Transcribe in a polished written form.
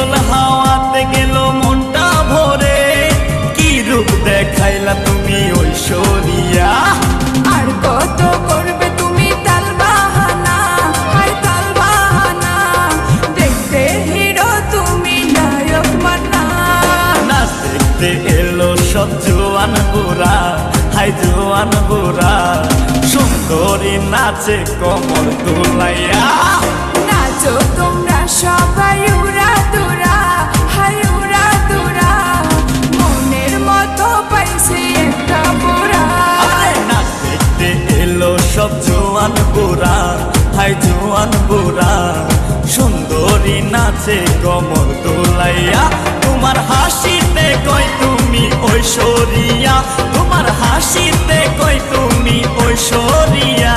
শীতল হাওয়াতে গেল মনটা ভরে, কি রূপ দেখাইলা তুমি ঐশ্বরিয়া। আর কত করবে তুমি তাল বাহানা, হায় তাল বাহানা, দেখতে হিরো তুমি নায়ক মান্না। নাচ দেখতে এলো সব জোয়ান বুড়া, হাই জোয়ান বুড়া, সুন্দরী নাচে কমর দুলাইয়া। নাচো তোমরা সবাই উড়া দুরা, হায় উড়া দুরা, মনের মতো পাইছে একটা বুড়া। নাচ দেখতে এলো সব জোয়ান বুড়া, হাই জোয়ান বুড়া, সুন্দরী নাচে কমর দোলাইয়া। তোমার হাসিতে কই তুমি ঐশ্বরিয়া, তোমার হাসিতে কই তুমি ঐশ্বরিয়া।